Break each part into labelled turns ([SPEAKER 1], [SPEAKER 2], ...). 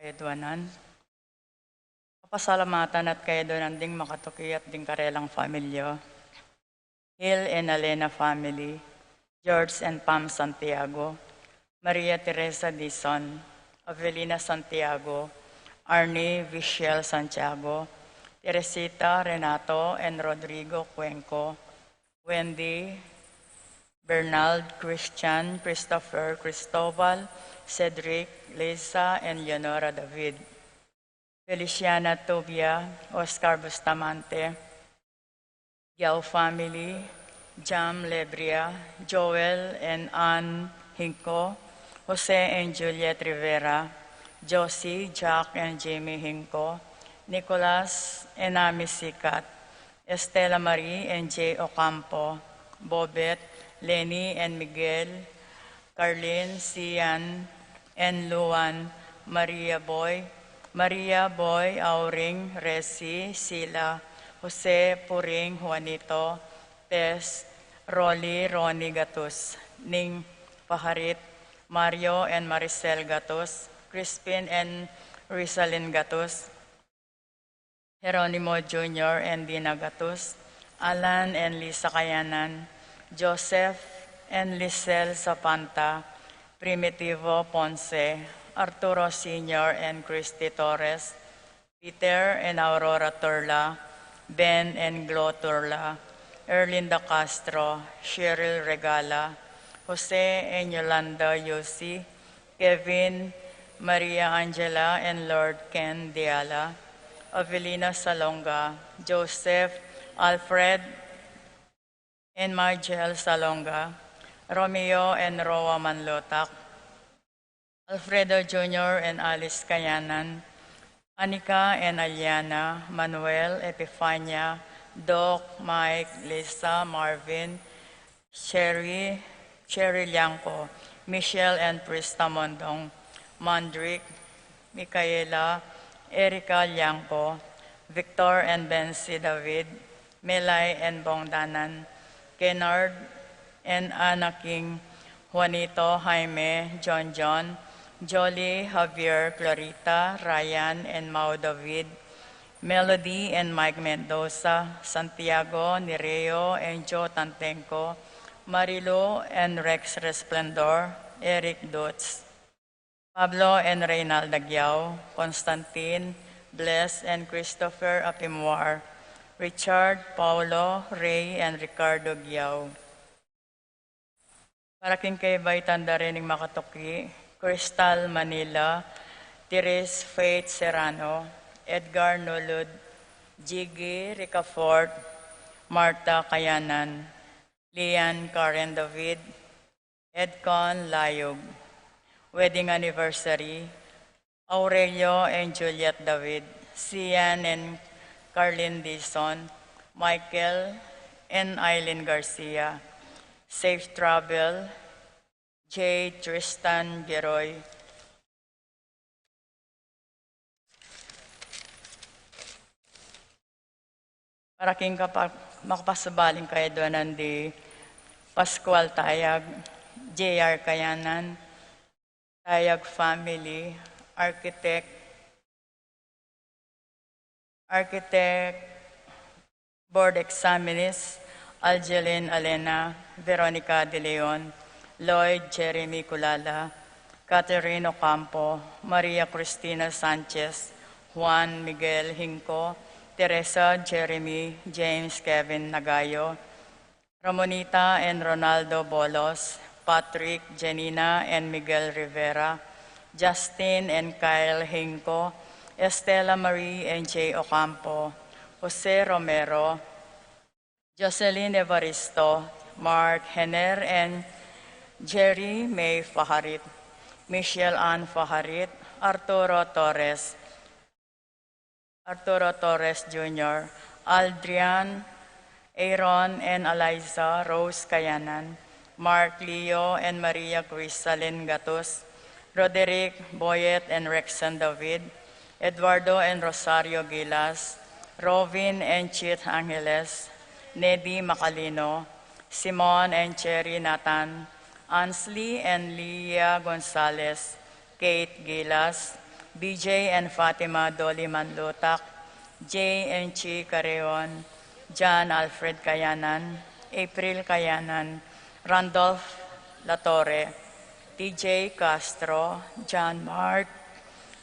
[SPEAKER 1] Kayadwanan, kapasalamatan at kayadwanan ding makatuki at ding karelang familya. Hill and Elena family, George and Pam Santiago, Maria Teresa Dizon, Avelina Santiago, Arnie Viciel Santiago, Teresita Renato and Rodrigo Cuenco, Wendy, Bernald, Christian, Christopher, Cristobal, Cedric, Lisa, and Leonora David. Feliciana Tobia, Oscar Bustamante, Yao family, Jam Lebria, Joel and Ann Hinco, Jose and Juliet Rivera, Josie, Jack and Jamie Hinco, Nicolas and Ami Sikat, Estela Marie and Jay Ocampo, Bobet, Lenny and Miguel, Carlin, Sian, and Luan, Maria Boy, Auring, Resi, Sila, Jose, Puring, Juanito, Tess, Rolly, Ronnie Gatus, Ning Paharit, Mario and Maricel Gatus, Crispin and Rizalyn Gatus, Jeronimo Jr. and Dina Gatus, Alan and Lisa Kayanan, Joseph and Lisel Zapanta, Primitivo Ponce, Arturo Sr. and Christy Torres, Peter and Aurora Turla, Ben and Glo Turla, Erlinda Castro, Cheryl Regala, Jose and Yolanda Yossi, Kevin, Maria Angela and Lord Ken Diala, Avelina Salonga, Joseph, Alfred, and Margel Salonga, Romeo and Roa Manlotak, Alfredo Jr. and Alice Kayanan, Anika and Aliana, Manuel, Epifania, Doc, Mike, Lisa, Marvin, Cherry Liangco, Michelle and Prista Mondong, Mandrick, Micaela, Erica Liangco, Victor and Bensi David, Melay and Bongdanan, Kennard and Anna King, Juanito, Jaime, John, Jolie, Javier, Clarita, Ryan and Mau David, Melody and Mike Mendoza, Santiago, Nereo and Joe Tantenco, Marilu and Rex Resplendor, Eric Dutz, Pablo and Reynalda Gyao, Constantine, Bless and Christopher Apimwar, Richard, Paulo, Ray, and Ricardo Gyao. Paraking kay Baitan Darining Makatoki, Crystal Manila, Therese Faith Serrano, Edgar Nulud, Jiggy Ricafort, Marta Kayanan, Lian Karen David, Edcon Layog. Wedding anniversary, Aurelio and Juliet David, Sian and Carlin Dison, Michael and Eileen Garcia, Safe Travel, J. Tristan Geroy, paraking makapasabaling kayo doon di Pascual Tayag, J.R. Kayanan, Tayag family, architect, board examinist, Algeline Alena, Veronica De Leon, Lloyd Jeremy Culala, Catherine Ocampo, Maria Cristina Sanchez, Juan Miguel Hinco, Teresa Jeremy, James Kevin Nagayo, Ramonita and Ronaldo Bolos, Patrick, Janina and Miguel Rivera, Justin and Kyle Hinco, Estela Marie and Jay Ocampo, Jose Romero, Jocelyn Evaristo, Mark Henner and Jerry May Faharit, Michelle Ann Faharit, Arturo Torres Jr., Aldrian, Aaron and Eliza Rose Kayanan, Mark Leo and Maria Crisalin Gatos, Roderick Boyet and Rexon David, Eduardo and Rosario Gilas, Rovin and Chit Angeles, Nedy Macalino, Simon and Cherry Nathan, Ansley and Leah Gonzalez, Kate Gilas, BJ and Fatima Dolly Manlutak, Jay and Chi Careon, John Alfred Kayanan, April Kayanan, Randolph Latorre, TJ Castro, John Mark,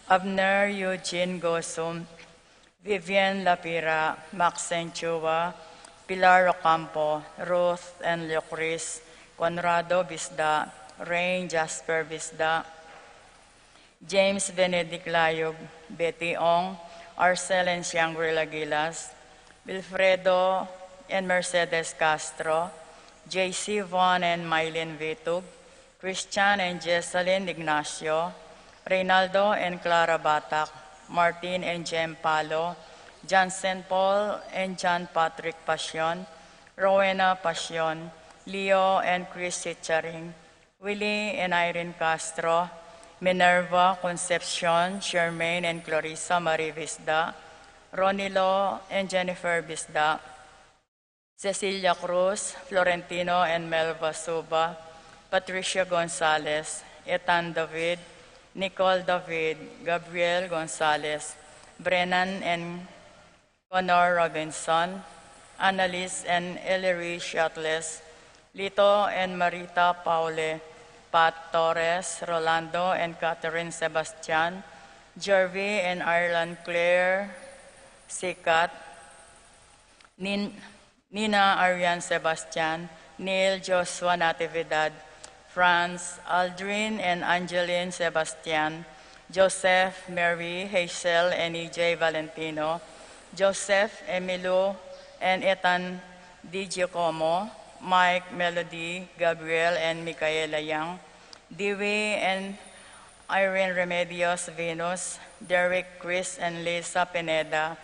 [SPEAKER 1] Abner Eugene Gosum, Vivian Lapira, Maxen Chua, Pilar Ocampo, Ruth and Lucris, Conrado Bisda, Rain Jasper Bisda, James Benedict Layog, Betty Ong, Arcel and Shangri-La Gilas, Wilfredo and Mercedes Castro, JC Von and Mylene Vitug, Christian and Jessalyn Ignacio, Reynaldo and Clara Batak, Martin and Jem Palo, Johnson Paul and John Patrick Passion, Rowena Passion, Leo and Chris Chicharing, Willie and Irene Castro, Minerva Concepcion, Charmaine and Clarissa Marie Visda, Ronilo and Jennifer Visda, Cecilia Cruz, Florentino and Melva Suba, Patricia Gonzalez, Ethan David, Nicole David, Gabriel Gonzalez, Brennan and Connor Robinson, Annalise and Ellery Shatles, Lito and Marita Paule, Pat Torres, Rolando and Catherine Sebastian, Jervy and Ireland Claire Sikat, Nina Arian Sebastian, Neil Joshua Natividad, Franz, Aldrin and Angeline Sebastian, Joseph, Mary, Hazel and EJ Valentino, Joseph, Emilio and Ethan Di Giacomo, Mike, Melody, Gabriel and Micaela Yang, Dewey and Irene Remedios Venus, Derek, Chris and Lisa Pineda,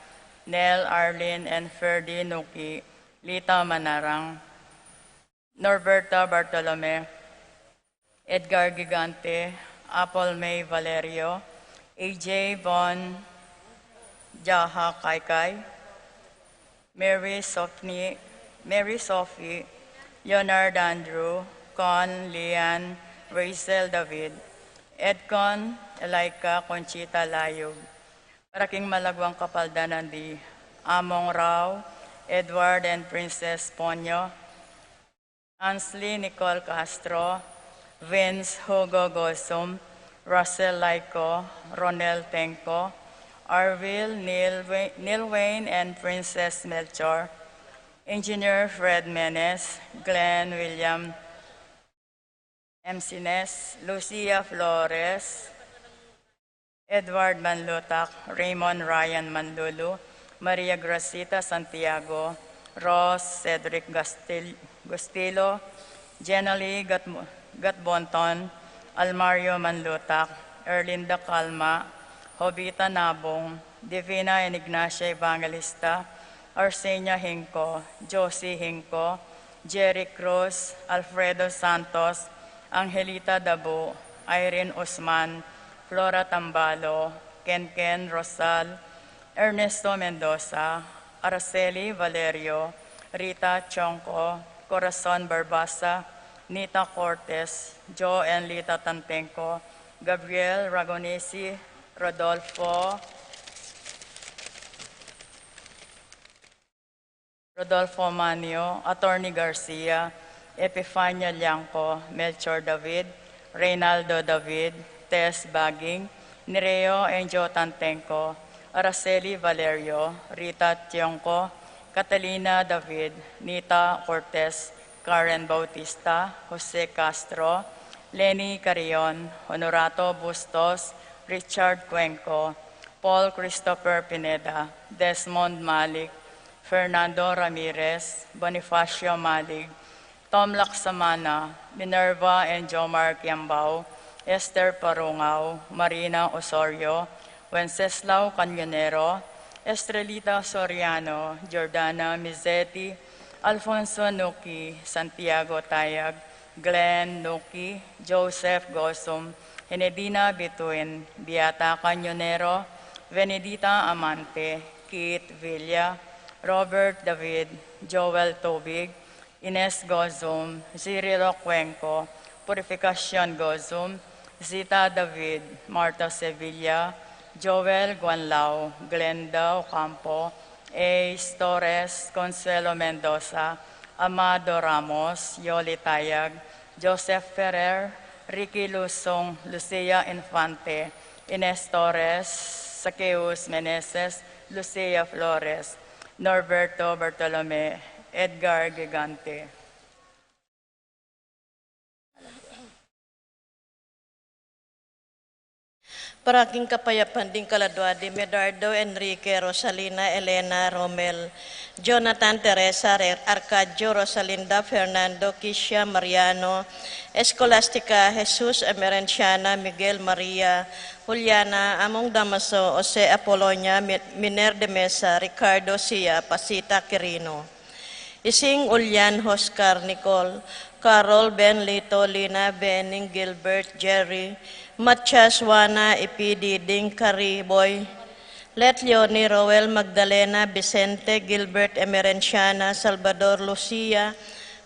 [SPEAKER 1] Nell, Arlene and Ferdy Nuki, Lita Manarang, Norberta Bartolome, Edgar Gigante, Apple May Valerio, AJ Von Jaha Kaikai, Mary Sophie, Leonard Andrew, Con, Lian, Rachel David, Edcon, Elaika, Conchita Layog, Paraking Malagwang Kapaldanan di Among Rao, Edward and Princess Ponyo, Ansley Nicole Castro, Vince Hugo Gosum, Russell Laiko, Ronel Tenko, Arville, Neil Wayne and Princess Melchor, Engineer Fred Menes, Glenn William Emsines, Lucia Flores, Edward Manlutak, Raymond Ryan Manlulu, Maria Gracita Santiago, Ross Cedric Gustilo, Jenalie Gatbonton, Almario Manlutak, Erlinda Calma, Jovita Nabong, Divina and Ignacia Evangelista, Arsenia Hinco, Josie Hinco, Jerry Cruz, Alfredo Santos, Angelita Dabo, Irene Usman, Flora Tambalo, Ken Rosal, Ernesto Mendoza, Araceli Valerio, Rita Chonco, Corazon Barbasa, Nita Cortez, Joe and Lita Tantenco, Gabriel Ragonesi, Rodolfo Manio, Attorney Garcia, Epifania Liangco, Melchor David, Reynaldo David, Tess Baging, Nereo and Joe Tantenco, Araceli Valerio, Rita Tionco, Catalina David, Nita Cortez, Karen Bautista, Jose Castro, Lenny Carrion, Honorato Bustos, Richard Cuenco, Paul Christopher Pineda, Desmond Malik, Fernando Ramirez, Bonifacio Malig, Tom Laksamana, Minerva and Jomar Kiambao, Esther Parungao, Marina Osorio, Wenceslao Canyonero, Estrelita Soriano, Jordana Mizetti, Alfonso Nuki, Santiago Tayag, Glenn Nuki, Joseph Gosum, Henedina Bituin, Beata Canyonero, Venedita Amante, Keith Villa, Robert David, Joel Tobig, Ines Gozum, Cirilo Cuenco, Purificación Gozum, Zita David, Marta Sevilla, Joel Guanlao, Glenda Ocampo, Ace Torres, Consuelo Mendoza, Amado Ramos, Yoli Tayag, Joseph Ferrer, Ricky Lusong, Lucia Infante, Ines Torres, Saqueus Meneses, Lucia Flores, Norberto Bartolome, Edgar Gigante.
[SPEAKER 2] Para aking kapayapan din kaladwadi, Medardo, Enrique, Rosalina, Elena, Romel, Jonathan, Teresa, Arcadio, Rosalinda, Fernando, Kisha, Mariano, Escolastica, Jesus, Emerenciana, Miguel, Maria, Juliana, Among Damaso, Jose Apolonia, Miner de Mesa, Ricardo Sia, Pasita Quirino. Ising Ulyan, Oscar, Nicole, Carol, Ben, Lito, Lina, Benning, Gilbert, Jerry, Matias, Juana, Ipidi, Ding, Boy, Let Leonie, Roel, Magdalena, Vicente, Gilbert, Emerenciana, Salvador, Lucia,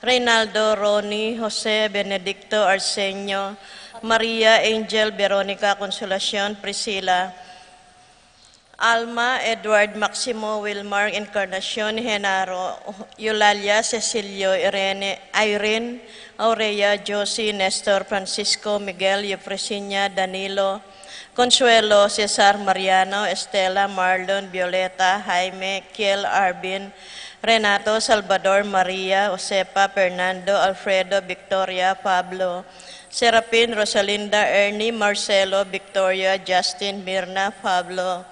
[SPEAKER 2] Reynaldo, Ronnie, Jose, Benedicto, Arsenio, Maria, Angel, Veronica, Consolacion, Priscilla, Alma, Edward, Maximo, Wilmar, Encarnacion, Genaro, Eulalia, Cecilio, Irene, Aurea, Josie, Nestor, Francisco, Miguel, Eufresinia, Danilo, Consuelo, Cesar, Mariano, Estela, Marlon, Violeta, Jaime, Kiel, Arbin, Renato, Salvador, Maria, Josepa, Fernando, Alfredo, Victoria, Pablo, Serapin, Rosalinda, Ernie, Marcelo, Victoria, Justin, Mirna, Pablo,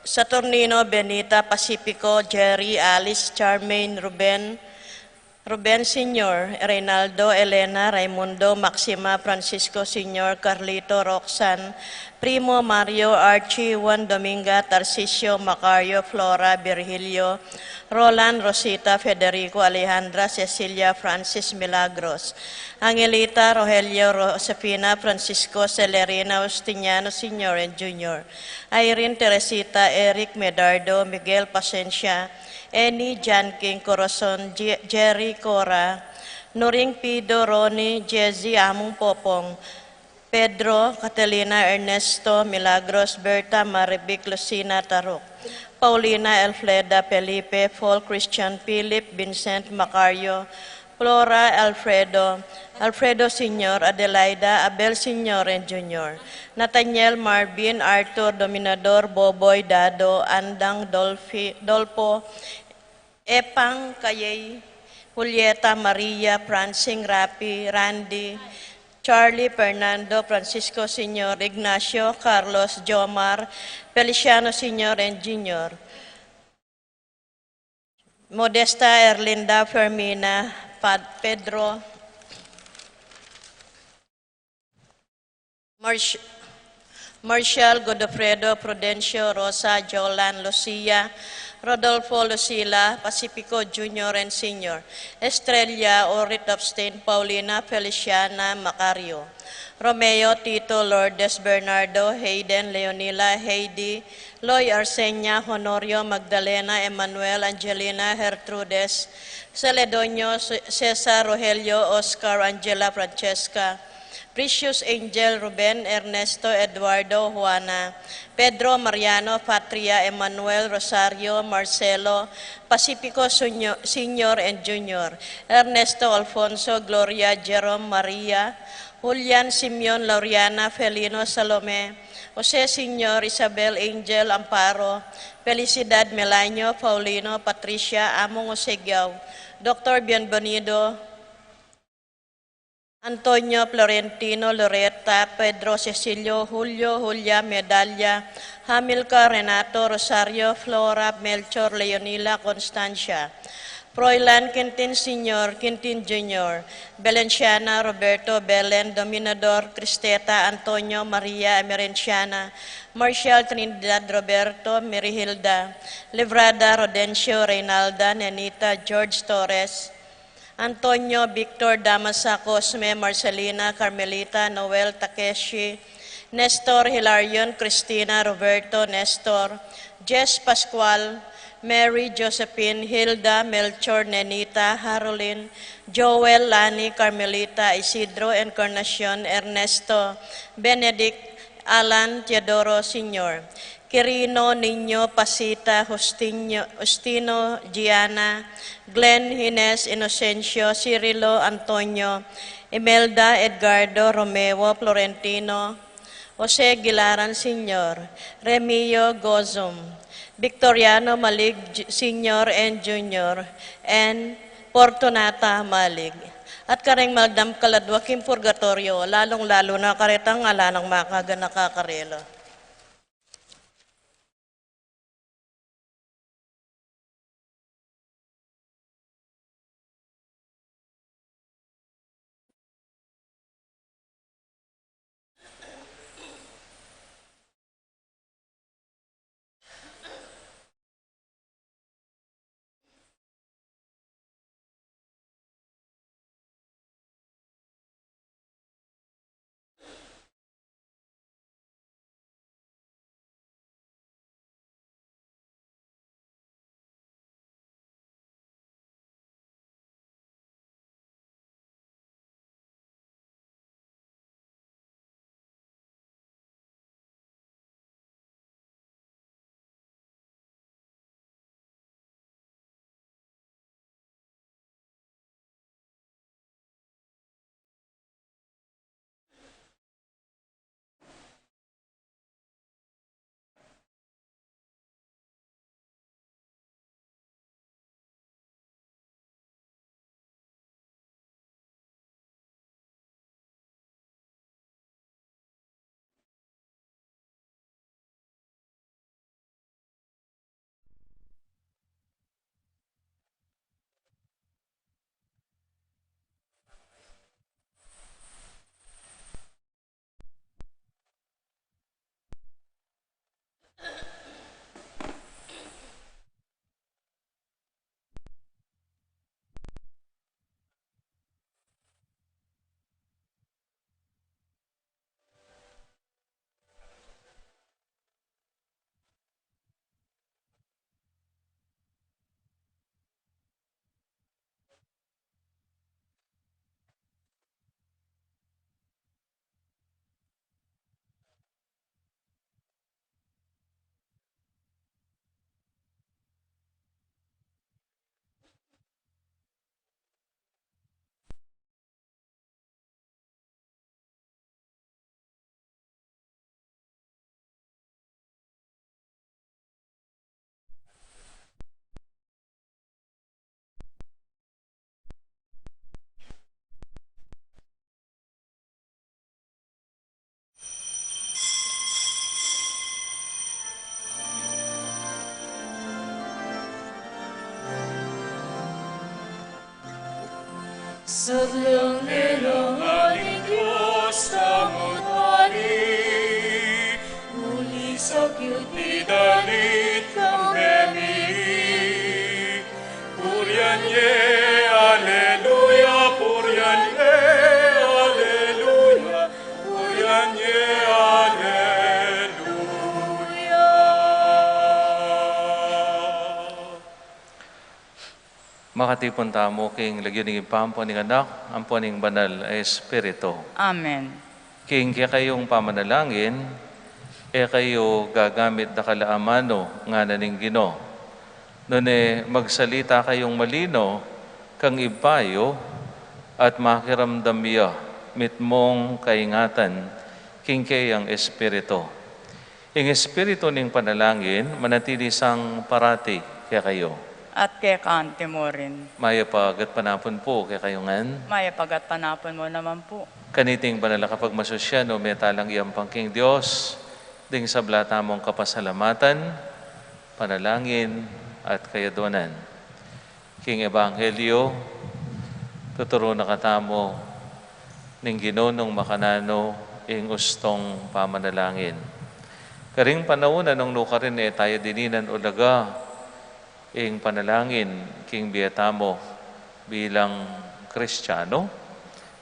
[SPEAKER 2] Saturnino, Benita, Pacifico, Jerry, Alice, Charmaine, Ruben Sr., Reynaldo, Elena, Raimundo, Maxima, Francisco Sr., Carlito, Roxanne, Primo, Mario, Archie, Juan Dominga, Tarcisio, Macario, Flora, Virgilio, Roland, Rosita, Federico, Alejandra, Cecilia, Francis, Milagros, Angelita, Rogelio, Josefina, Francisco, Celerina, Justiniano, Sr. and Jr., Irene, Teresita, Eric, Medardo, Miguel, Pasencia, Eni, Jan King, Corazon, Jerry, Cora, Nuring, Pido, Ronnie, Jezzy, Among Popong, Pedro, Catalina, Ernesto, Milagros, Berta, Maribic, Lucina, Tarok, Paulina, Elfleda, Felipe, Paul, Christian, Philip, Vincent, Macario, Flora, Alfredo Sr., Adelaida, Abel Sr. and Jr., Nathaniel, Marvin, Arthur, Dominador, Boboy, Dado, Andang, Dolpo, Epang, Kayay, Julieta, Maria, Prancing, Rapi, Randy, Charlie, Fernando, Francisco Sr., Ignacio, Carlos, Jomar, Feliciano Sr. and Jr., Modesta, Erlinda, Fermina, Pedro, Marshall, Godofredo, Prudencio, Rosa, Jolan, Lucia, Rodolfo, Lucila, Pacifico Jr. and Sr., Estrella, Orit Abstain, Paulina, Feliciana, Macario, Romeo, Tito, Lourdes, Bernardo, Hayden, Leonila, Heidi, Loy, Arsenia, Honorio, Magdalena, Emmanuel, Angelina, Gertrudes, Celedonio, Cesar, Rogelio, Oscar, Angela, Francesca, Precious Angel, Ruben, Ernesto, Eduardo, Juana, Pedro, Mariano, Patria, Emmanuel, Rosario, Marcelo, Pacifico Senior and Junior, Ernesto, Alfonso, Gloria, Jerome, Maria, Julian, Simeon, Lauriana, Felino, Salome, Jose Senior, Isabel, Angel, Amparo, Felicidad, Melanio, Paulino, Patricia, Among Osegiao, Dr. Bienvenido, Antonio, Florentino, Loretta, Pedro, Cecilio, Julio, Julia, Medalla, Hamilcar, Renato, Rosario, Flora, Melchor, Leonila, Constancia, Froilan Quintin Sr., Quintin Jr., Belenciana Roberto Belen, Dominador Cristeta Antonio Maria Emerenciana, Marcial Trinidad Roberto Mirihilda, Livrada Rodencio Reynalda Nenita George Torres, Antonio Victor Damasa Cosme Marcelina Carmelita Noel Takeshi, Nestor Hilarion Cristina Roberto Nestor, Jess Pascual, Mary Josephine Hilda Melchor Nenita Harolin, Joel Lani Carmelita Isidro Encarnacion Ernesto Benedict Alan Teodoro Sr., Quirino Niño Pasita Justino Giana, Glenn Hines Inocencio Cirilo Antonio, Imelda Edgardo Romeo Florentino, Jose Gilaran Sr., Remio Gozum, Victoriano Malig Sr. and Jr., and Fortunata Malig. At karing magdam kaladwa kim purgatorio, lalong-lalo na karitang alanang makaga nakakarelo.
[SPEAKER 3] Sadyang nilanganin Diyos tamot hari, muli sa cute dalit kang bemi. Purian ye, aleluya, purian ye, aleluya, purian ye, aleluya.
[SPEAKER 4] Makatipon tamo king lagyan ng ipampo ng anak, ampo ng banal Espiritu.
[SPEAKER 1] Amen.
[SPEAKER 4] King kaya kayong pamanalangin, kayo gagamit na kalaamano nga naning Gino. Noon magsalita kayong malino, kang ipayo, at makiramdam ya, mitmong kaingatan, king kayang Espiritu. Ing Espiritu ning panalangin, manatili sang parati kaya kayo.
[SPEAKER 1] At kay kaante mo rin.
[SPEAKER 4] Maya pagat panapon po kaya kayongan.
[SPEAKER 1] Maya pagat panapon mo naman po.
[SPEAKER 4] Kaniting banala kapag masosyano, may talang iyang pangking Diyos, ding sablata mong kapasalamatan, panalangin, at kayaduanan. king ebanghelyo, tuturo na katamo, ning ginunong makanano, ing ustong pamanalangin. Karing panahon nung nukarin tayo dininan ulaga, ing panalangin, king biyatamo, bilang Kristiyano,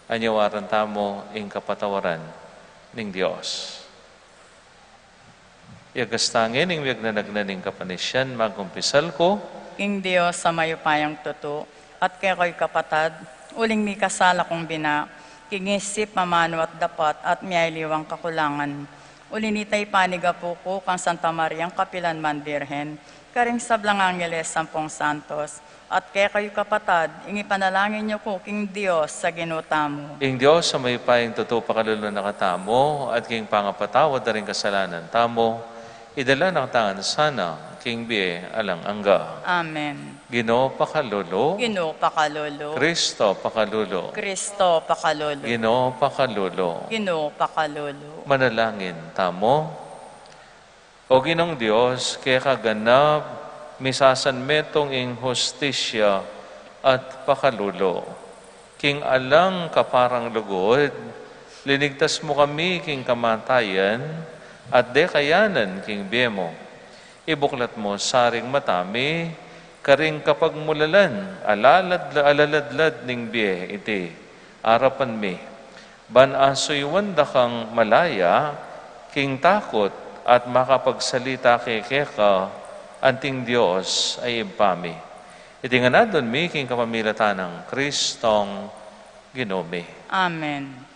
[SPEAKER 4] anyawaran tamo, ing kapatawaran, ning Diyos. Iagastangin, ing nagnanagnaning kapanisyan, magkumpisal ko,
[SPEAKER 1] King Diyos sa mayupayang tuto, at kay ko'y kapatad, uling mi kasala kong bina, kingisip mamano at dapat at miyayliwang kakulangan. Ulinitay panigapo ko kang Santa Mariang Kapilan Man Birhen, karing sablang Angeles Sampung Santos, at kay kayo kapatad, ingi panalangin niyo ko, King Diyos, sa ginutamo.
[SPEAKER 4] ing Diyos sa may paying totoo pakalulo na katamo, at king pangapatawad na rin kasalanan tamo, idala ng tangan sana, king biye alang angga.
[SPEAKER 1] Amen.
[SPEAKER 4] Ginoo pakalulo,
[SPEAKER 1] Ginoo pakalolo.
[SPEAKER 4] Kristo pakalulo,
[SPEAKER 1] Kristo pakalolo.
[SPEAKER 4] Ginoo pakalulo.
[SPEAKER 1] Ginoo pakalolo.
[SPEAKER 4] Manalangin tamo. O Ginong Diyos, kaya kaganap, misasan metong ing hostisya at pakalulo. King alang kaparang lugod, linigtas mo kami king kamatayan, at dekayanan king biyemo. Ibuklat mo saring matami, karing kapag mulalan, alaladlad ning biye iti, arapan mi. Ban asoy wanda kang malaya, king takot at makapagsalita kay keka, anting Diyos ay impami. Iti nga na doon mi, king kapamilatan ng Kristong Ginome.
[SPEAKER 1] Amen.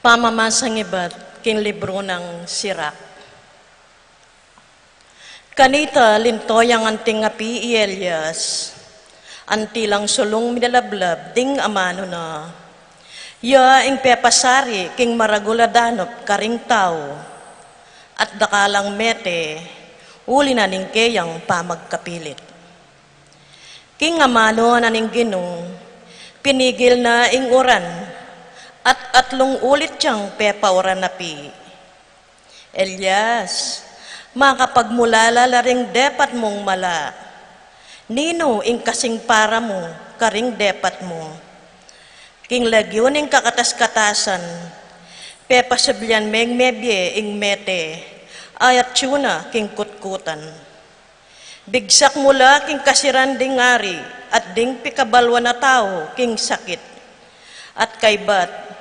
[SPEAKER 2] Pamamasang iba't king libro ng Sirak. Kanita lintoyang anting api Elias, antilang sulong minalablab ding amano na. Ya ing pepasari king maraguladanop karing tao, at dakalang mete, uli na ning keyang pamagkapilit. King amano na ning ginong, pinigil na ing uran, at atlong ulit siyang pepauran napi. Elias, makapagmulala laring depat mong mala. Nino ing kasing para mo, karing depat mo. King lagyon ing kakatas-katasan, pepasablyan meng mebye ing mete, ayat tiyuna king kutkutan. Bigsak mula king kasiran ding ari, at ding pikabalwa na tao king sakit. At kaybat,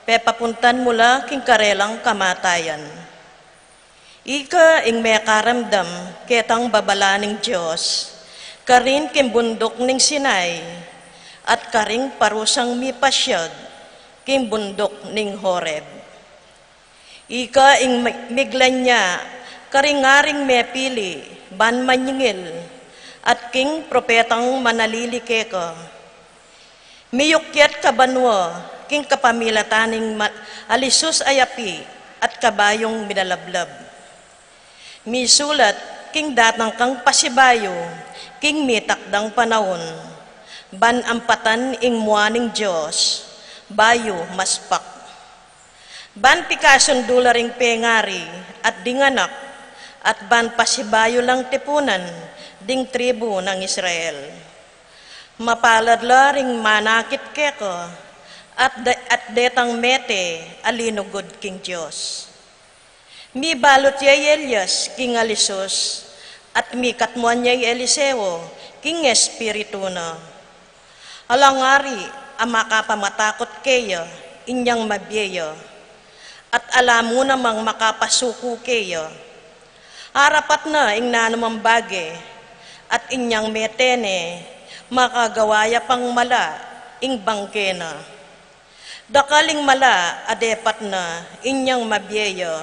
[SPEAKER 2] pepapuntan mula king karelang kamatayan. Ika ing may karamdam ketang babalaning Diyos, karin king bundok ning Sinai, at karing parusang mipasyag king bundok ning Horeb. Ika ing miglan niya, karingaring mepili, ban manyingil, at king propetang manalili keka. Miyukyat kabanwa, king kapamilataning alisus ayapi, at kabayong minalablab. Misulat, king datang kang pasibayo, king mitakdang panahon, ban ampatan ing muaning Diyos, bayo maspak. Ban pikason dularing pengari, at dinganak, at ban pasibayo lang tipunan, ding tribu ng Israel. Mapalad laring manakit keko, at detang mete alinugod king Diyos. Mi balot yay Elias king alisos, at mi katmuan yay Eliseo king espiritu na. Alangari ang makapamatakot kayo, inyang mabiyo, at alam mo namang makapasuko kayo. Harapat na ing nanamang bage, at inyang metene, makagawaya pang mala, ing bangke na. Dakaling mala, adepat na, inyang mabiyo,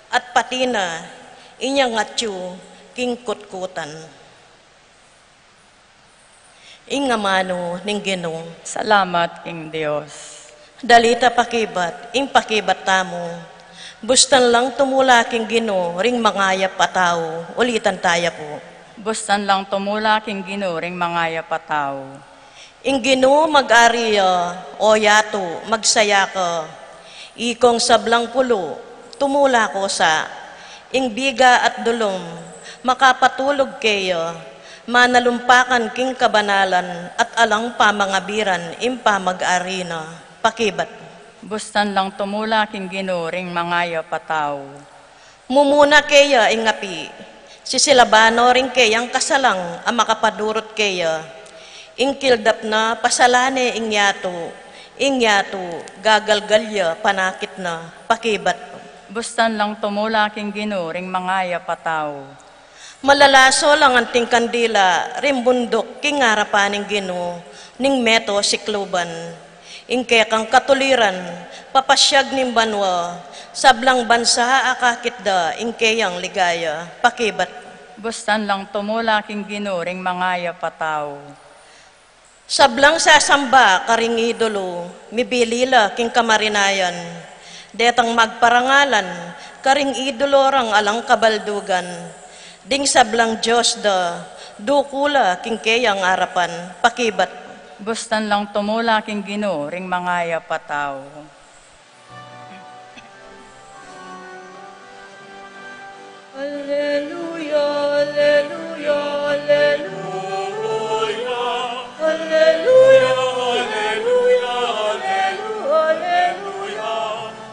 [SPEAKER 2] at pati na, inyang atyu, king kutkutan. Ingamano ning Ginong,
[SPEAKER 1] Salamat, King Diyos.
[SPEAKER 2] dalita pakibat, ing pakibat tamo, bustan lang tumula king Ginoo, ring mangayap pa tao, ulitan tayo po.
[SPEAKER 1] Bustan lang tumula king ginuring mga yapataw.
[SPEAKER 2] Inggino mag-ariya, o yato, magsaya ka. Ikong sablang pulo, tumula ko sa ingbiga at dulom, makapatulog kayo, manalumpakan king kabanalan at alang pamangabiran impa mag-arina, pakibat.
[SPEAKER 1] Bustan lang tumula king ginuring mga yapataw.
[SPEAKER 2] Mumuna kaya ingapi, sisilabano rin kayang kasalang ang makapadurot kaya. Ingkildap na pasalane ingyato, gagalgalya, panakit na, pakibat.
[SPEAKER 1] Bustan lang tumula king ginuring mga yapataw.
[SPEAKER 2] Malalaso lang ang ting kandila, rimbundok, king harapaning gino, ning meto sikluban. Ingke kang katuliran, papasyag ning banwa, sablang bansa akakitda, ingkeyang ligaya, pakibat.
[SPEAKER 1] Bustan lang tumula king ginuring mga yapataw.
[SPEAKER 2] Sablang sasamba, karing idolo, mibilila king kamarinayan, detang magparangalan, karing idolo rang alang kabaldugan, ding sablang Diyos da, dukula king keyang arapan, pakibat.
[SPEAKER 1] Bustan lang tumula king ginuring mga yapataw.
[SPEAKER 3] Alleluia, alleluia, alleluia. Alleluia, alleluia, alleluia.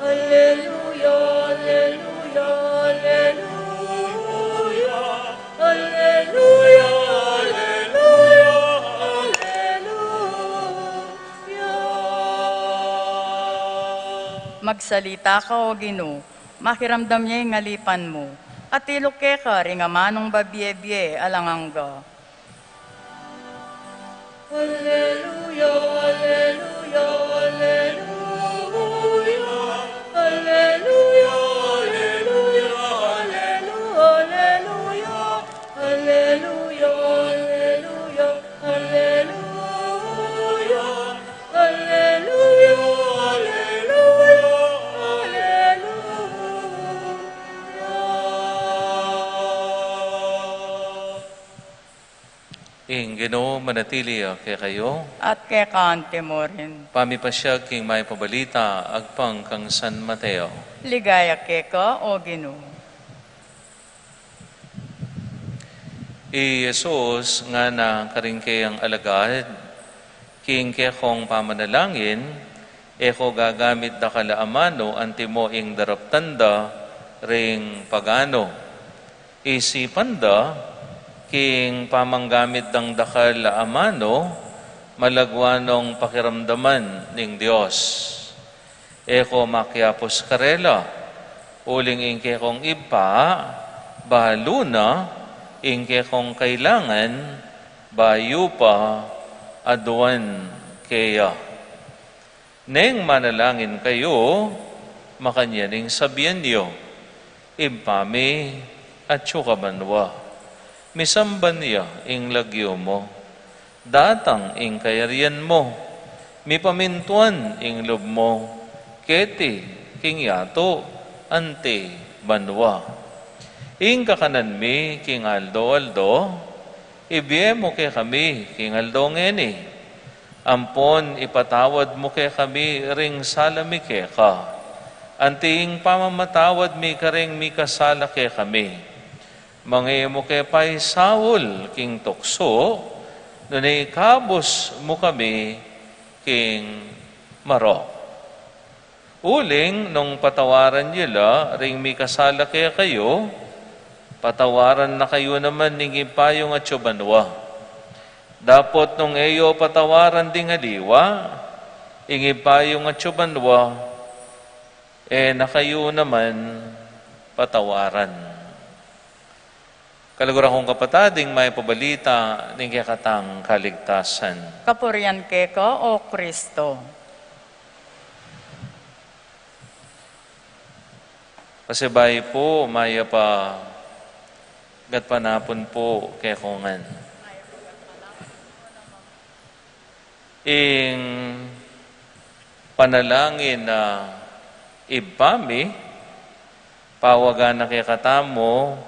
[SPEAKER 3] Alleluia, alleluia, alleluia. Alleluia, alleluia.
[SPEAKER 1] Magsalita ka o Ginoo, makiramdam niya yung ngalipan mo. At iluke ka rin nga manong babye-bye alangangga.
[SPEAKER 3] Alleluia, alleluia, alleluia. Alleluia, alleluia, alleluia. Alleluia, alleluia, alleluia. Alleluia, alleluia.
[SPEAKER 4] Ginoo manatili kay kayo.
[SPEAKER 1] At kay kaante mo rin.
[SPEAKER 4] Pamipasyag king may pabalita agpang kang San Mateo.
[SPEAKER 1] Ligaya ke ka o Ginoo.
[SPEAKER 4] Jesus nga na karing kayang alagad, king kong pamanalangin, eko gagamit da kalaamano antimo ing daraptanda ring pagano. Isipan da, king pamanggamit dang dakal amano, malagwanong pakiramdaman ning Dios. Eko makiapos karela, uling ingke kong ipa, bahalo na, ingke kong kailangan, bayo pa, aduan kaya. Neng manalangin kayo, makanyaning sabihan niyo, impami at syukabanwa. Misamban niya ing lagyo mo, datang ing kayarian mo, mipamintuan ing lob mo, keti king yato, ante banwa. Ing kakanan mi king aldo, ibiye mo kay kami king aldo ngeni, ampon ipatawad mo kay kami ring salami kay ka, anting pamamatawad mi karing mi kasala kay kami. Mga mo kay pay Saul, king tukso, nunay kabos mo kami, king Maro. Uling, nung patawaran nila, ring may kasala kaya kayo, patawaran na kayo naman ning ipayong at syubanwa. Dapot nung eyo patawaran ding aliwa, ing ipayong at syubanwa, na kayo naman patawaran. Kalagura kong kapatading may pabalita ng kakatang kaligtasan.
[SPEAKER 1] Kapurian ke ka o Kristo.
[SPEAKER 4] Pasibay po, maya pa gatpanapon po kay kongan. Ing panalangin na ibami, pawagan na kay katamo,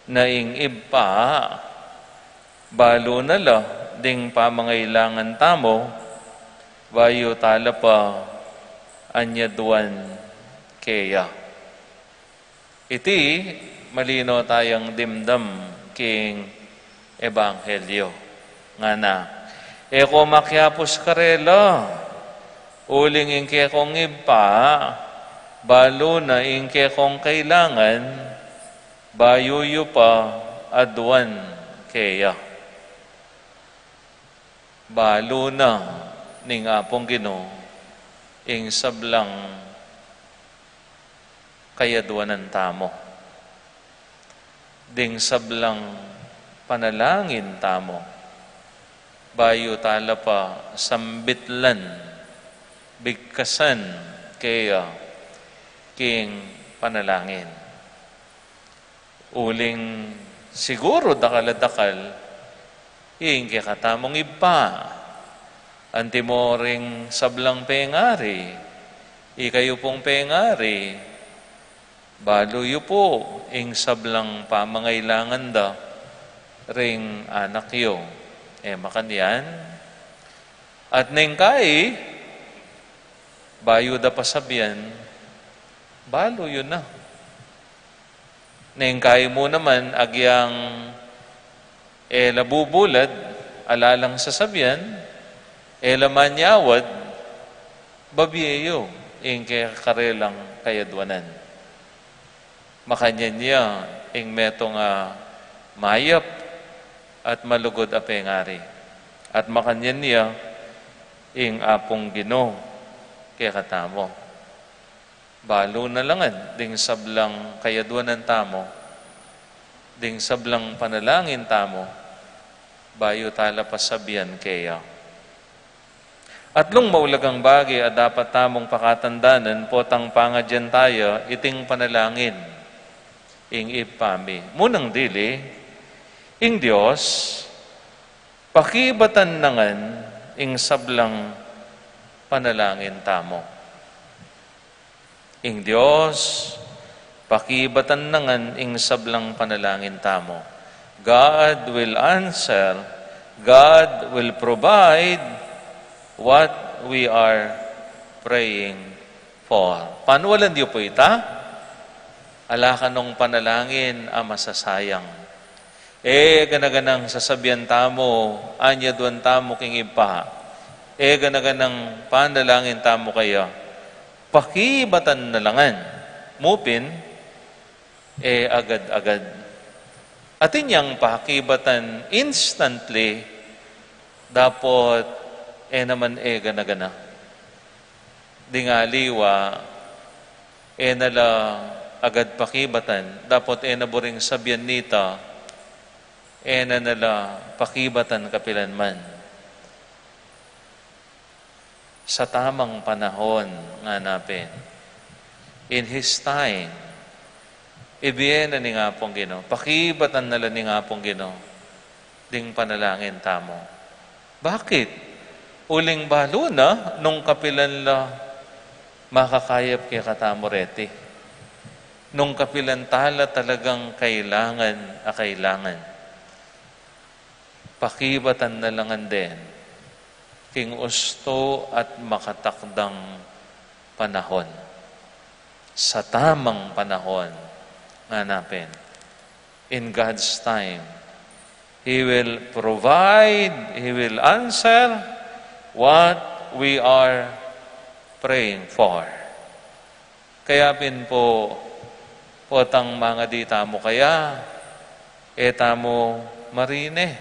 [SPEAKER 4] na ingib pa, balo na la, ding pamangailangan tamo, bayo tala pa, anyaduan keya. Iti, malino tayong dimdam king Ebanghelyo. Nga na, eko makyapos karela, uling ingke kong iba, balo na ingke kong kailangan, bayuyo pa aduan keya. Balo na ning apong Ginoo ing sablang kayaduanan tamo. Ding sablang panalangin tamo. Bayo tala pa sambitlan, bigkasan kaya king panalangin. Uling siguro dakal-dakal, ing katamong iba, antimoring sablang pengari, ikayo pong pengari, baluyo po, ing sablang pamangailangan da, ring anak yo, makanyan. At nengkay, bayo da pasabyan, baluyo na. Nengkay mo naman, agyang labubulad, alalang sasabyan, lamanyawad, babiyeyo, ing karelang kayadwanan. Makanyan niya, ing metong mayap at malugod a pengari. At makanyan niya, ing apong Ginoo, kaya katamo. Balo na langan, ding sablang kayadwanan tamo, ding sablang panalangin tamo, bayo tala pasabihan kaya. Atlong maulagang bagay at dapat tamong pakatandanan, potang pangadyan tayo, iting panalangin, ing ipami. Munang dili, ing Diyos, pakibatan nangan, ing sablang panalangin tamo. Ing Diyos, pakibatan nangan, ing sablang panalangin tamo. God will answer, God will provide what we are praying for. Panuwalan diyo po ita? Ala ka nung panalangin masasayang. Ganaganang sasabihan tamo, anya duwan tamo king ipa. Ganaganang panalangin tamo kaya. Pakibatan na langan. Mupin, agad-agad. Atin yang pakibatan instantly, dapat naman ganagana. Dingaliwa, nala agad pakibatan, dapat naburing sabyan nita, nala pakibatan kapilan man. Sa tamang panahon nga napin, in His time, ibiyen na ni nga pong Ginoo, pakibatan nala ni nga pong Ginoo, ding panalangin tamo. Bakit? Uling balo na, nung kapilan la, makakayap kaya katamo reti. Nung kapilan tala talagang kailangan. Pakibatan na langan din, king usto at makatakdang panahon. Sa tamang panahon, hanapin. In God's time, He will provide, He will answer what we are praying for. Kaya pin po, potang mga di tamo kaya, tamo marine,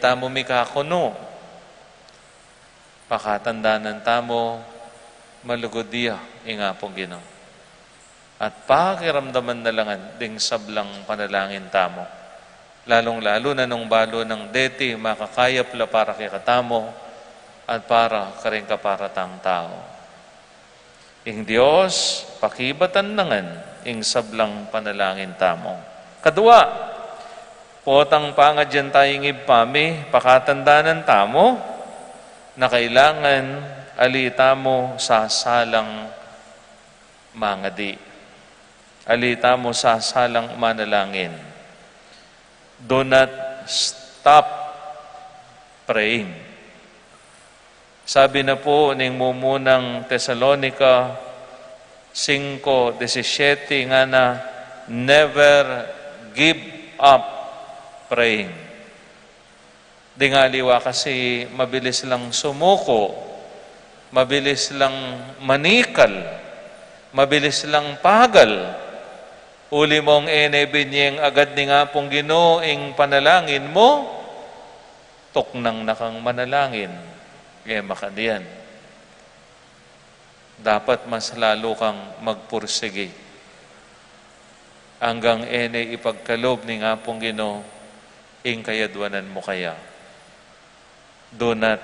[SPEAKER 4] tamo mikakuno, pakatandaan tamo, malugod diya, inga pong Ginoo. At pakiramdaman na langan, ding sablang panalangin tamo. Lalong-lalo na nung balo ng deti, makakayap la para kay katamo, at para karing kaparatang tao. Ing Diyos, pakibatan nangan, ing sablang panalangin tamo. Kadua, potang pangadyan tayong ipami, pakatandanan tamo, na kailangan alita mo sa salang mga di. alita mo sa salang manalangin. Do not stop praying. Sabi na po ng mumunang Tesalonica 5:17 nga na, never give up praying. Di nga liwa kasi mabilis lang sumuko, mabilis lang manikal, mabilis lang pagal. Uli mong enebinyeng agad ni nga pong Ginoo ing panalangin mo, tuknang nakang manalangin, kaya makadiyan. Dapat mas lalo kang magpursige. Hanggang ipagkalob ni nga pong Ginoo, ing kayadwanan mo kaya. Do not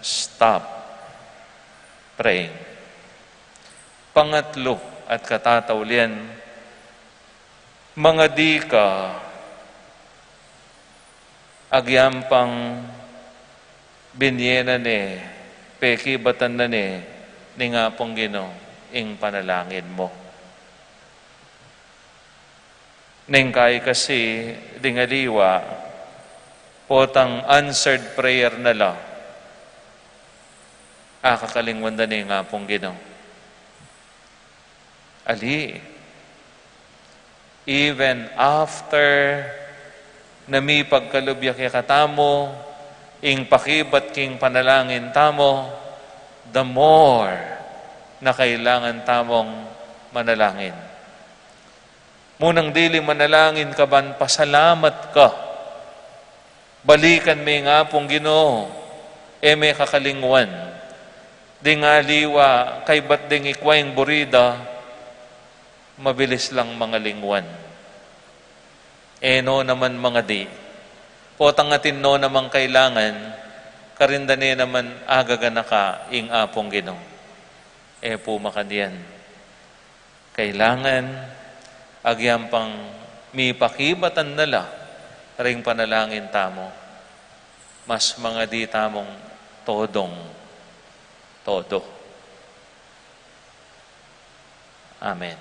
[SPEAKER 4] stop praying. Pangatlo at katataulian, mga di ka agyampang binyenan pekibatan na ni nga pong Ginoo ing panalangin mo. Nengkay kasi dingaliwa potang answered prayer na la kakalingwan na ni nga pong Ginoo. Ali, even after na mi pagkalubya kay katamo, ing pakibat king panalangin tamo, the more na kailangan tamong manalangin. Munang dili manalangin ka ban, pasalamat ka. Balikan may nga pong Ginoo, may kakalingwan. Di nga liwa, kay ba't ding ikwayng burida, mabilis lang mga lingwan. No naman mga di. Potang atin no naman kailangan, karindane naman agaga na ka ing apong Ginoo. Po makadiyan. Kailangan agyam pang mipakibatan nala ring panalangin tamo. Mas mga di tamong todo. Amen.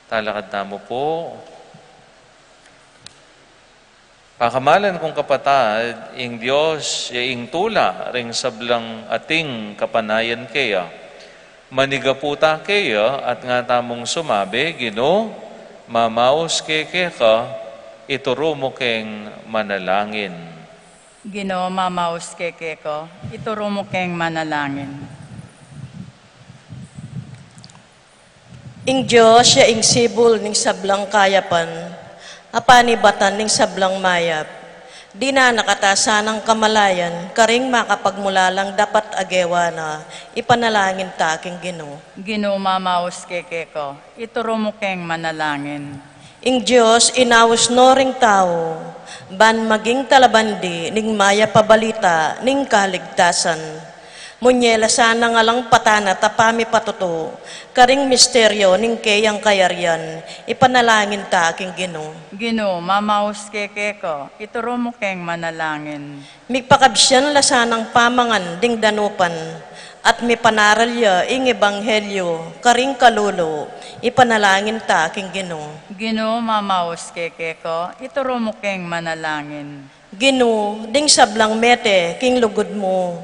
[SPEAKER 4] Talakad tamo po. Pakamalan kong kapatad, ing Diyos, ing tula, ring sablang ating kapanayan kaya. Manigaputa kaya, at nga tamong sumabi, Ginoo, mamaos keke ka, ituro mo keng manalangin.
[SPEAKER 1] Ginoo, mamaos keke ko, ituro mo keng manalangin.
[SPEAKER 2] Ing Diyos, ing sibol ning sablang kayapan, apanibatan ning sablang mayap, di na nakatasa ng kamalayan, karing makapagmulalang dapat agewa na, ipanalangin ta aking Ginoo.
[SPEAKER 1] Ginoo, mamaos keke ko, ituro mo keng manalangin.
[SPEAKER 2] Ing Diyos, inawas no ring tao, ban maging talabandi, ning maya pabalita, ning kaligtasan. Munyela sana nga lang patana tapami patuto, karing misteryo ning kayang kayaryan, ipanalangin ta aking Ginoo.
[SPEAKER 1] Ginoo, mamaos keke ko, ituro mo keng manalangin.
[SPEAKER 2] Migpakabsyan lasanang pamangan ding danupan, at mi panaralya ing ebanghelyo, karing kalulo, ipanalangin ta aking Ginoo.
[SPEAKER 1] Ginoo, mamaos keke ko, ituro mo keng manalangin.
[SPEAKER 2] Ginoo, ding sablang mete, king lugod mo,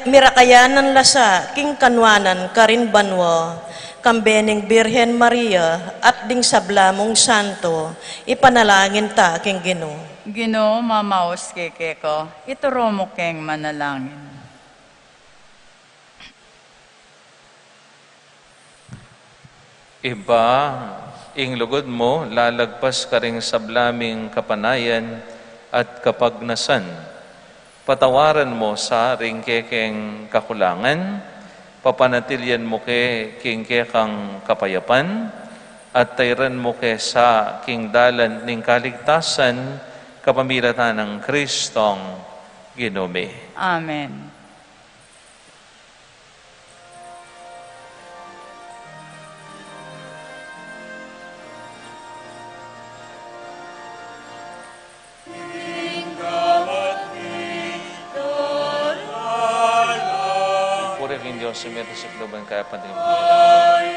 [SPEAKER 2] mirakayanan lasa, king kanwanan, karin banwa, kambening Birhen Maria, at ding sablamong santo, ipanalangin ta aking Ginoo.
[SPEAKER 1] Ginoo, mamaos keke ko, ituro mo keng manalangin.
[SPEAKER 4] Iba, ing lugod mo, lalagpas ka ring sablaming kapanayan at kapagnasan. Patawaran mo sa ring kekeng kakulangan, papanatilyan mo king kekang kapayapan, at tayran mo sa king dalan ning kaligtasan, kapamilatan ng Kristong Ginome.
[SPEAKER 1] Amen.
[SPEAKER 4] Puri king Diyos, sumito sa kluban kaya pantingin.
[SPEAKER 3] Amen.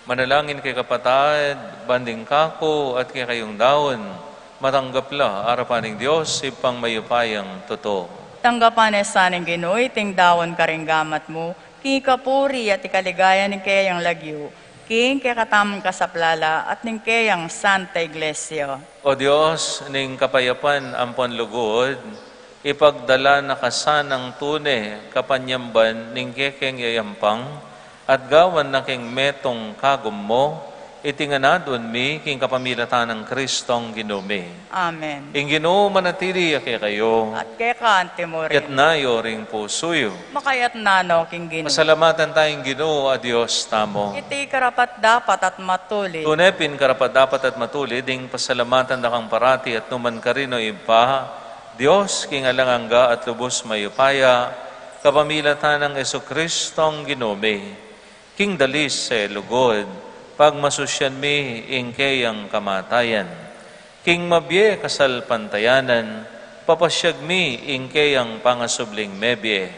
[SPEAKER 4] Manalangin kay kapatid, banding kako at kay kayong daon, matanggapla arapaning Diyos, ipang mayupayang totoo.
[SPEAKER 1] Tanggapan saning Ginoo, iting dawon karinggamat mo, king kapuri at ikaligaya ni kayang lagyo, king kakatamang kasaplala at ning kayang Santa Iglesia.
[SPEAKER 4] O Diyos, ning kapayapan ampon lugod, ipagdala na kasanang tune, kapanyamban, ning kekeng yayampang, at gawan na king metong kagom mo, itinganadon mi, king kapamilatan ng Kristong Ginome.
[SPEAKER 1] Amen.
[SPEAKER 4] Ing Ginoo manatili ake kayo,
[SPEAKER 1] At kay kaante mo
[SPEAKER 4] ket
[SPEAKER 1] rin,
[SPEAKER 4] nayo ring pusuyo.
[SPEAKER 1] makayat nano king Ginoo.
[SPEAKER 4] Masalamatan tayong Ginoo, a Diyos tamo.
[SPEAKER 1] Iti karapat dapat at matuli.
[SPEAKER 4] Tunepin karapat dapat at matuli, ding pasalamatan na kang parati at numan ka rin o iba, Diyos, king alangangga at lubos mayupaya, kapamilatan ng Jesucristong Ginome, king dalis sa lugod, pagmasusyan mi ing kayang kamatayan, king mabye kasal pantayanan, papasyag mi ing kayang pangasubling mebye,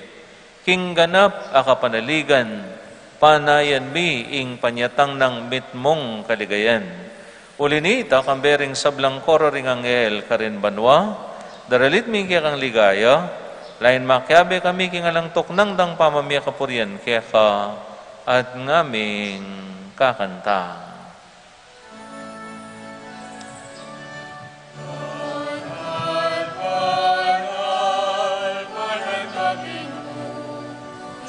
[SPEAKER 4] king ganap akapanaligan, panayan mi ing panyatang ng mitmong kaligayan. Ulinita kambering sablang koro ring angel karin banwa, daralit mi kang ligaya, lain makyabe kami king alang toknang dang pamamya kapurian kaya ka, at ngaming kakanta.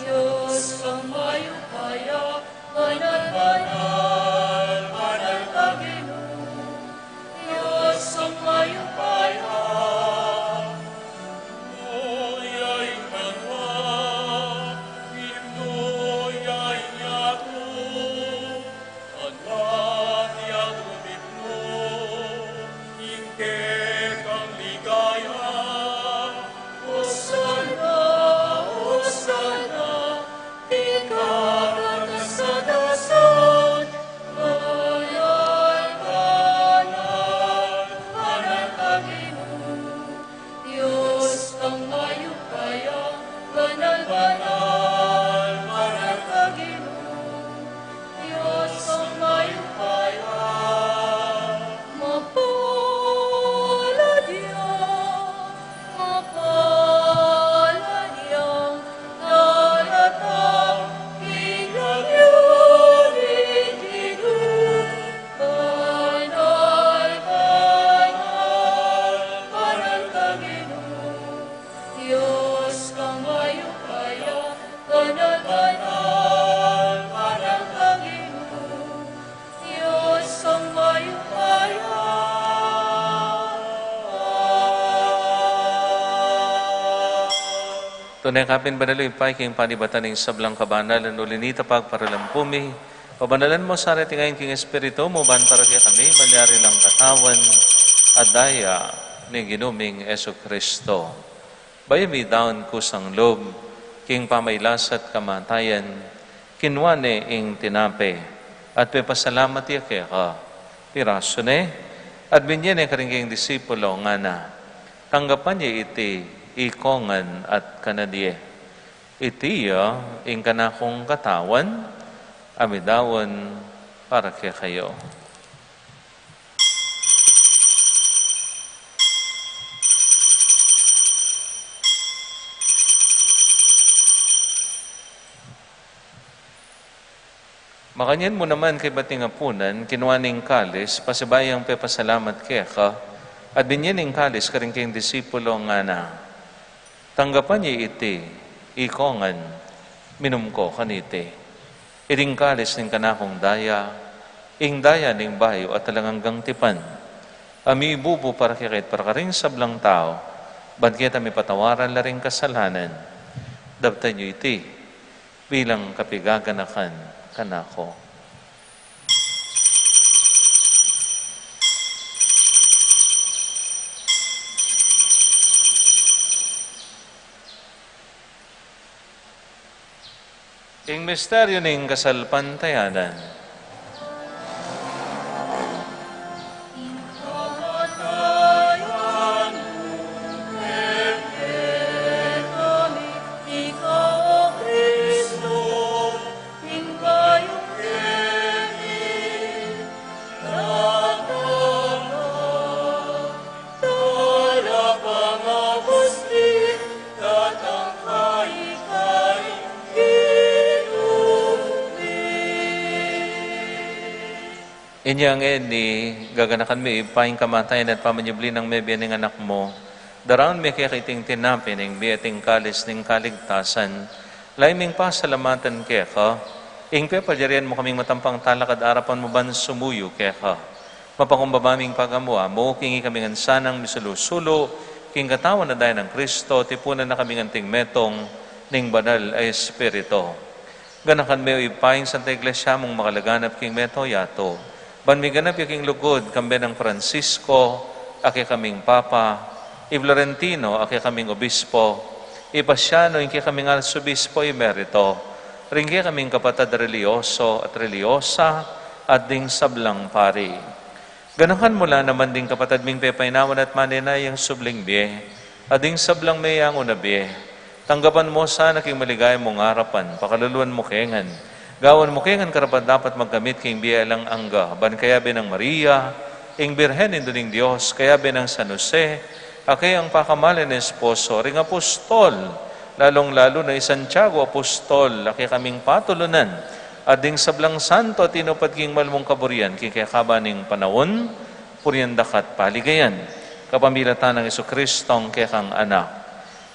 [SPEAKER 3] Diyos ang mayupaya, banal, banal, banal ka Ginoo. Diyos ang mayupaya, Noyay manwa, Inoyay yaku, anak yaku bipno, ingke kang ligaya, Hosana, Hosana, ikaw sa dasan, banal, banal, banal ka Ginoo. Diyos ang mayupaya, banal, banal, banal ka Ginoo. Diyos ang mayupaya, mapalad yang daratang hinagyan indigo. Banal, banal, banal ka Ginoo. Diyos kang mayupaya, banal, banal, banal ka Ginoo. Diyos ang mayupaya.
[SPEAKER 4] Tunay kapin banaloy pa, king panibatan ng sablang kabanalan, ulinita pagparalampumi, pabanalan mo sa ating ngayon king Espiritu mo, ban para kaya kami, manyari lang katawan, at daya ni ginuming Eso Kristo. Bayami daon kusang lob, king pamaylasat kamatayan, kinwane ing tinape, at pepasalamat iya kaya ka, piraso ne, at binyan e karing king disipulo nga na, tanggapan niya iti, ikongan at kanadye. Itiya, ing kanakong katawan, amidawan para kaya kayo. Makanyan mo naman kay bating apunan, kinuaning kalis, pasibayang pepasalamat kaya ka, at binyaning kalis karing kayong disipulo nga na, tanggapan niya iti, ikongan, minum ko kaniti. Iring kalis ning kanakong daya, ing daya ning bayo at talanganggang tipan. Ami ibubo para kikit para karing sablang tao, bagket ami patawaran laring kasalanan. Dabta niyo iti, bilang kapigaganakan kanako. Ing misteryo ning kasalpantayanan.
[SPEAKER 3] Kamatayan mo, kami, ikaw o Kristo, ingkayong kemi
[SPEAKER 4] Inyang ni gaganakan mi ipaing kamatayan at pamanyubli ng may biyaning anak mo. Daraon mi kaya kiting tinapin ng biyating kalis ng kaligtasan. Laiming pasalamatan kaya ka. Ingpe pajarian mo kaming matampang talakad arapan mo ban sumuyo kaya ka. Mapakumbabaming pagamua mo, kingi kaming ansanang misulusulo, king katawan na dahil ng Kristo, tipunan na kaming anting metong ning banal ay Espiritu. Ganakan mo ipaing Santa Iglesia mong makalaganap king meto yato. Ban mi ganap yaking lugod, kambe ng Francisco, aki kaming Papa, i Florentino, aki kaming Obispo, i Pasiano, inki kaming Arsobispo Emerito, ringki kaming kapatad religyoso at religyosa, at ding sablang pari. Ganakan mula naman ding kapatad ming pepainawan at maninay ang subling biye, at ding sablang mayang unabiye. Tanggapan mo sana king maligaya mong harapan, pakaluluan mo kengan. Gawan mo kengan karapat dapat magkamit king biya lang angga, ban kaya binang Maria, ing Birhen induning Diyos, kaya binang San Jose, akay ang pakamalan ng esposo, ring apostol, lalong-lalo na Santiago apostol, akay kaming patulunan, at ding sablang santo at inupat king malmong kaburian, king kakabaning panahon, puryandakat paligayan, kapamilatan ng Jesucristong kekang anak.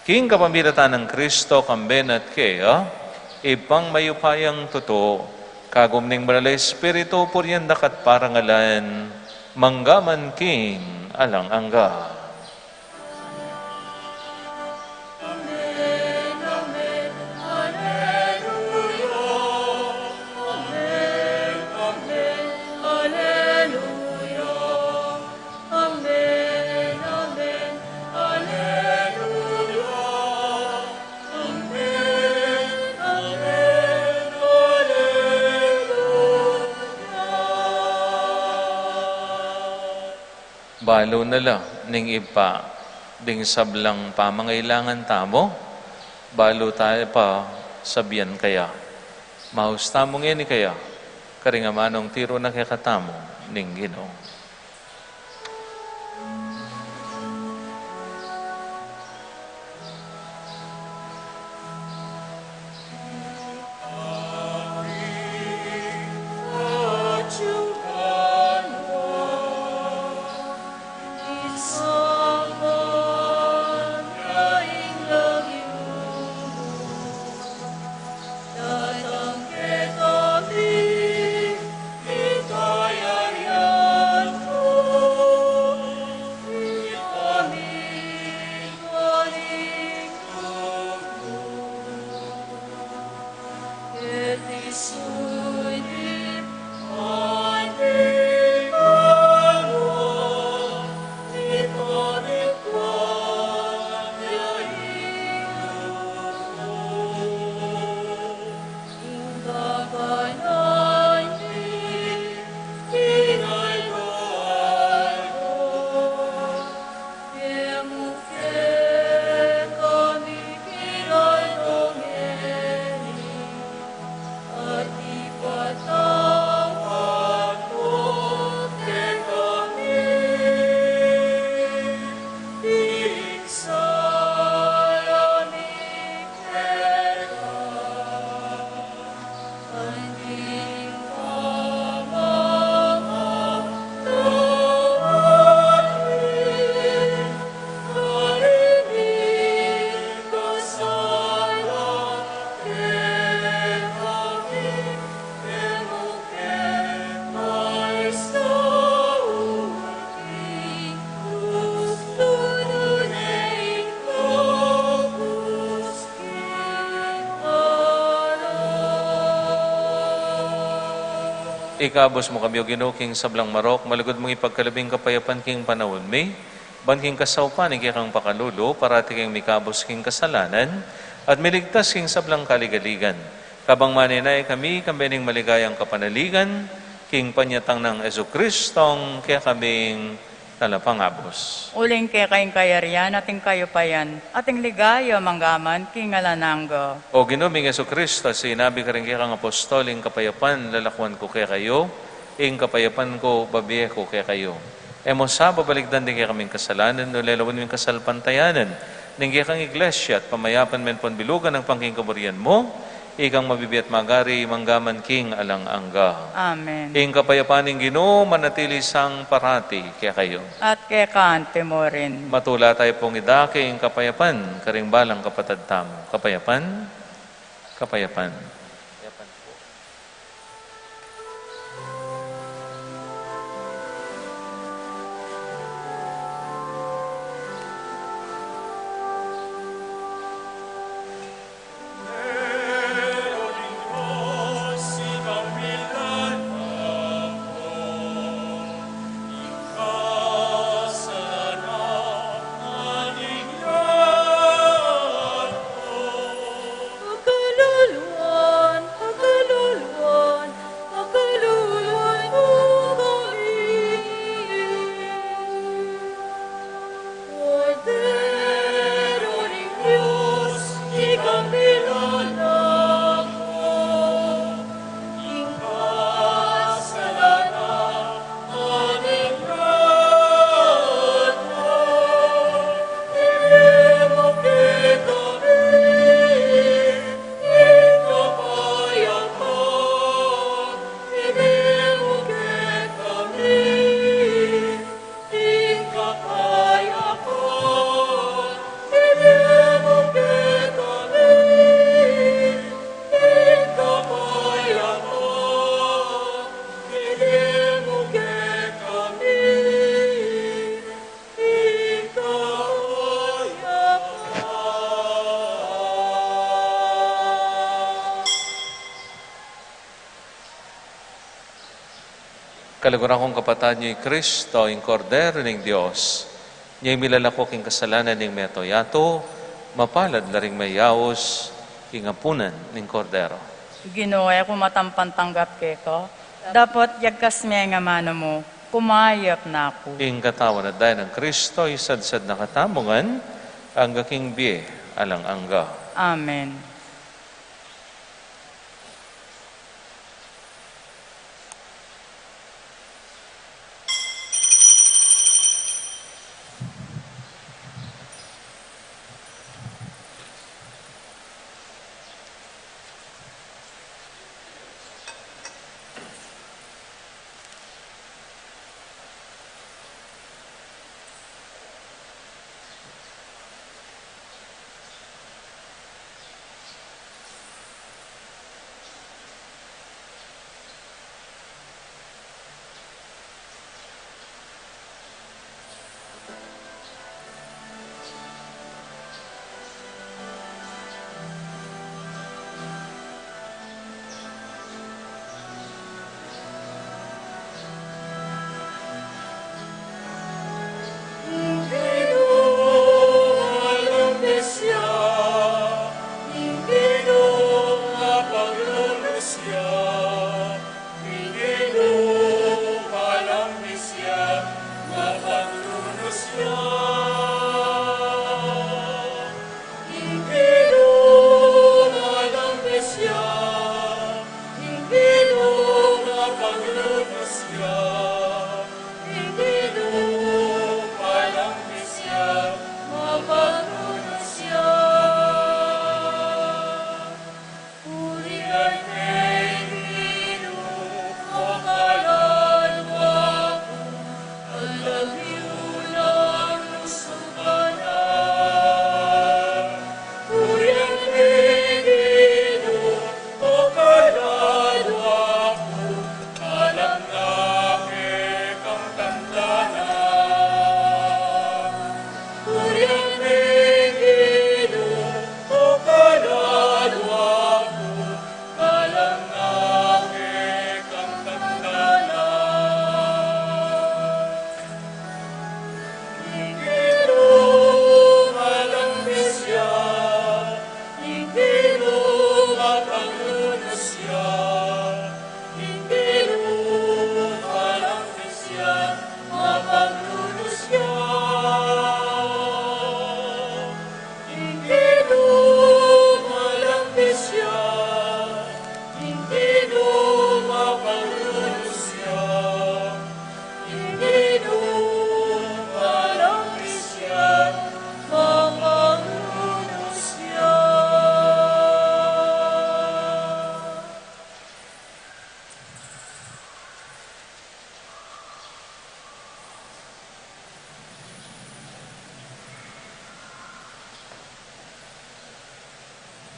[SPEAKER 4] King kapamilatan ng Kristo, kamben at kaya, ipang mayupayang totoo, kagumning banal Espiritu, puryandakat parangalan, manggaman king alang angga. Balo na lang, ning ipa, ding sablang pamangailangan tamo, balo tayo pa, sabiyan kaya. Mahusta mong yan kaya, karingamanong tiro na kikatamo, ning Ginoo. Ikabos mo kami o Ginoo king sablang marok, malugod mong ipagkalabing kapayapan king panahon may, ban king kasawpan king kang pakalulo, parati king mikabos king kasalanan, at miligtas king sablang kaligaligan. Kabang maninay kami, kambening maligayang kapanaligan, king panyatang ng Jesucristong, kaya kaming talapangabos.
[SPEAKER 1] Uling kay kayong kayarian, ating kayo payan, ating ligaya manggaman, king alananggo.
[SPEAKER 4] O Ginoong Jesucristo, sinabi ka rin kang apostoling kapayapan, lalakwan ko kaya kayo, ing kapayapan ko, babiye ko kaya kayo. Emo sa babaligdan din kaya kaming kasalanan, nulelawan yung kasalpantayanan, ning kaya kang iglesia at pamayapan men pon bilugan ng pangking kaburian mo, ikang mabibiat magari, manggaman king alang angga.
[SPEAKER 1] Amen.
[SPEAKER 4] Ing kapayapaan ng Ginoo, manatili sang parati kaya kayo.
[SPEAKER 1] At kay kaante mo rin.
[SPEAKER 4] Matula tayo pong idake ing kapayapan, karing balang kapatad tamo. Kapayapan, kapayapan.
[SPEAKER 3] Pagkaluluan, pagkaluluan, pagkaluluan mo kami. Cordero ng Diyos, ikang nilalang mo. Ingkasalanan, aning lahat mo. Ibigay kami.
[SPEAKER 4] Kalaguran kong kapatid niyo'y Kristo, yung Kordero ng Diyos. Niyo'y milalakok yung kasalanan ng metoyato, mapalad na rin mayawos, ingapunan ng Kordero.
[SPEAKER 1] Ginoo, ako matampan tanggap kay ko. Dapat yagkas nga mano mo, kumayap na ako.
[SPEAKER 4] Ing katawan at dahil ng Kristo, isadsad na katamungan, ang gaking biye, alang angga.
[SPEAKER 1] Amen.
[SPEAKER 5] Alam namin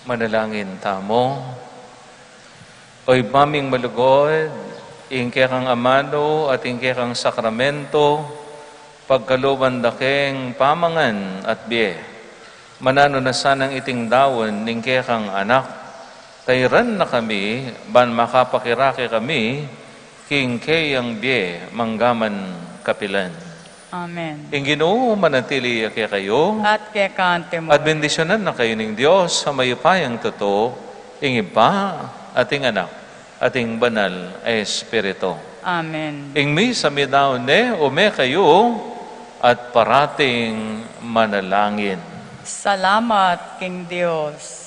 [SPEAKER 4] Manalangin tamo. Oy maming malugod, ingke kang amano at ingke kang sakramento, pagkaluban dakeng pamangan at biye. Manano na sanang iting dawon, ingke kang anak, tayran na kami, ban makapakirake kami, kingke yang biye, manggaman kapilan.
[SPEAKER 1] Amen.
[SPEAKER 4] Ing Ginoo manatili kay kayo,
[SPEAKER 1] At kay kante mo.
[SPEAKER 4] at bendisyonan na kayo ng Diyos sa mayupayang totoo, ing Iba, ating anak, ating banal Espiritu.
[SPEAKER 1] Amen.
[SPEAKER 4] Ing mi sa midaon ume kayo, at parating manalangin.
[SPEAKER 1] Salamat, King Dios.